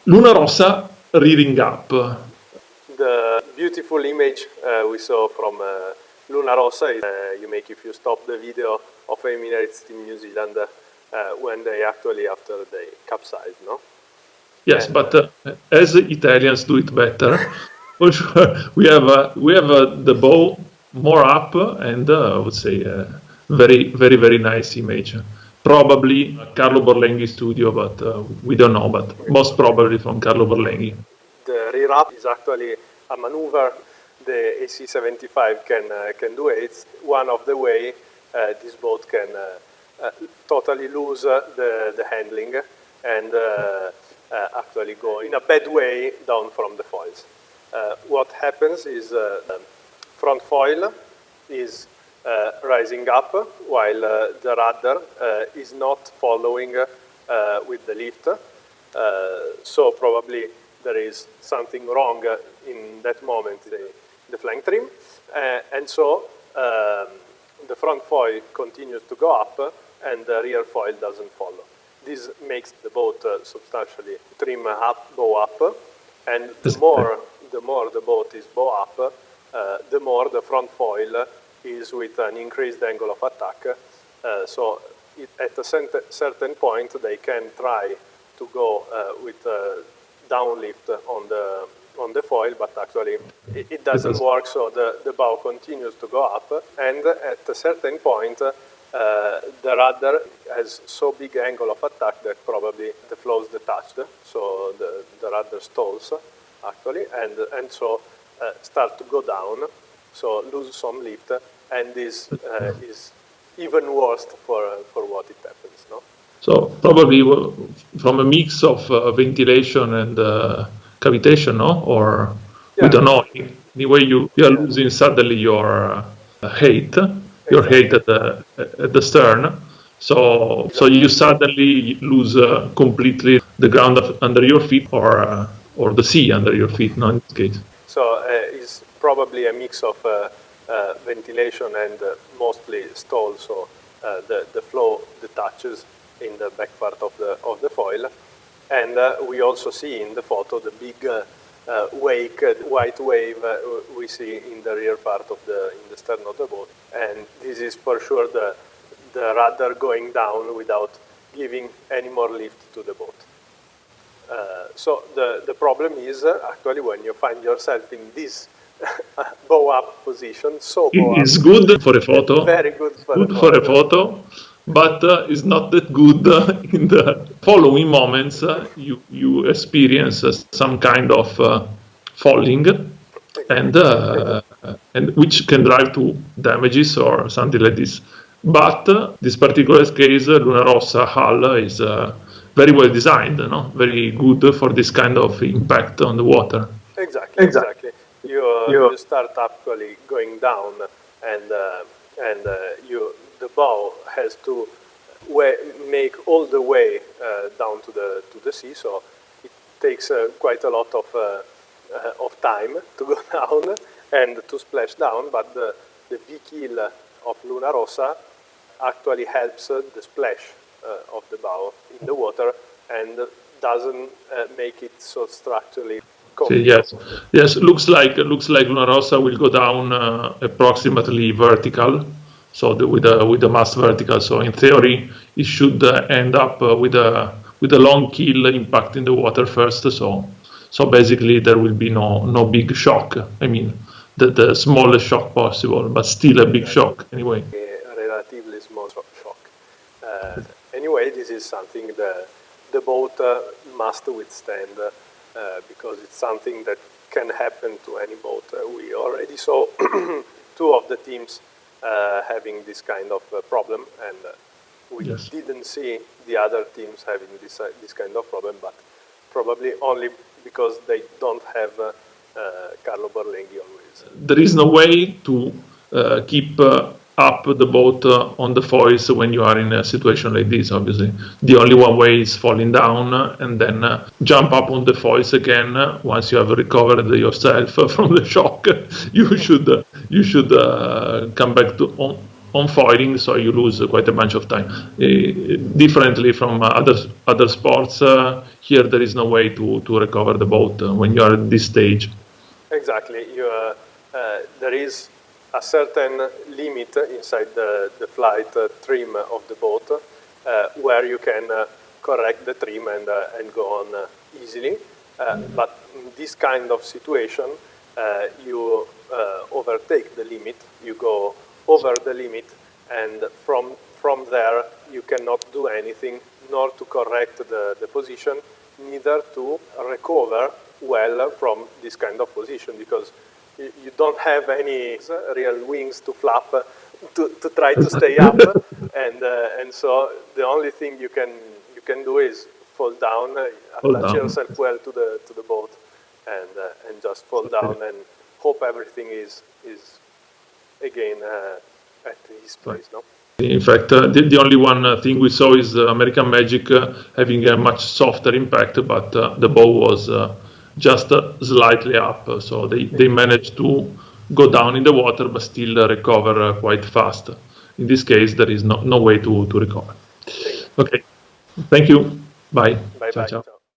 Luna Rossa rearing up. The beautiful image we saw from Luna Rossa is you make if you stop the video of Emirates in New Zealand when they actually after they capsized, no? Yes, but as Italians do it better, for sure we have the bow more up and I would say very nice image. Probably Carlo Borlenghi studio, but we don't know. But most probably from Carlo Borlenghi. The rear up is actually a maneuver the AC75 can do. It's one of the way this boat can totally lose the handling and actually go in a bad way down from the foils. What happens is front foil is rising up while the rudder is not following with the lift. So probably there is something wrong in that moment, the flank trim. And so the front foil continues to go up and the rear foil doesn't follow. This makes the boat substantially trim up, bow up, and the more the boat is bow up, the more the front foil is with an increased angle of attack. So at a certain point they can try to go with downlift on the foil, but actually it doesn't work, so the bow continues to go up, and at a certain point the rudder has so big angle of attack that probably the flow is detached, so the rudder stalls actually, and so start to go down, so lose some lift, and this is even worse for what it happens, no? So probably from a mix of ventilation and cavitation, no? Or we don't know. Anyway, you are losing suddenly your height, your height at the stern. So you suddenly lose completely the ground under your feet, or the sea under your feet, no, in this case. So it's probably a mix of ventilation and mostly stall. So the flow detaches in the back part of the foil, and we also see in the photo the big wake, white wave we see in the rear part of in the stern of the boat, and this is for sure the rudder going down without giving any more lift to the boat. So the problem is actually when you find yourself in this bow up position, it's good for a photo. Very good for a photo. But it's not that good in the following moments. You experience some kind of falling, and which can drive to damages or something like this. But this particular case, Luna Rossa hull is very well designed, no? Very good for this kind of impact on the water. Exactly. You start actually going down, and the bow has to make all the way down to the sea, so it takes quite a lot of time to go down and to splash down, but the V-keel of Luna Rossa actually helps the splash of the bow in the water and doesn't make it so structurally Yes. Looks like Luna Rossa will go down approximately vertical, so with the mast vertical. So in theory, it should end up with a long keel impact in the water first. So basically, there will be no big shock. I mean, the smallest shock possible, but still a big shock anyway. A relatively small shock. Anyway, this is something the boat must withstand. Because it's something that can happen to any boat. We already saw two of the teams having this kind of problem, and we didn't see the other teams having this kind of problem, but probably only because they don't have Carlo Borlenghi always. There is no way to keep up the boat on the foils when you are in a situation like this, obviously. The only one way is falling down and then jump up on the foils again. Once you have recovered yourself from the shock, you should come back on foiling, so you lose quite a bunch of time. Differently from other sports, here there is no way to recover the boat when you are at this stage. Exactly. There is a certain limit inside the flight trim of the boat where you can correct the trim and go on easily. But in this kind of situation, you overtake the limit, you go over the limit, and from there you cannot do anything, nor to correct the position, neither to recover well from this kind of position, because you don't have any real wings to flap to try to stay up, and so the only thing you can do is fall down, attach yourself well to the boat, and just fall down and hope everything is again at his place. No. In fact, the only one thing we saw is American Magic having a much softer impact, but the bow was just slightly up, so they managed to go down in the water but still recover quite fast. In this case, there is no way to recover. Okay, thank you. Bye. Bye. Ciao, ciao.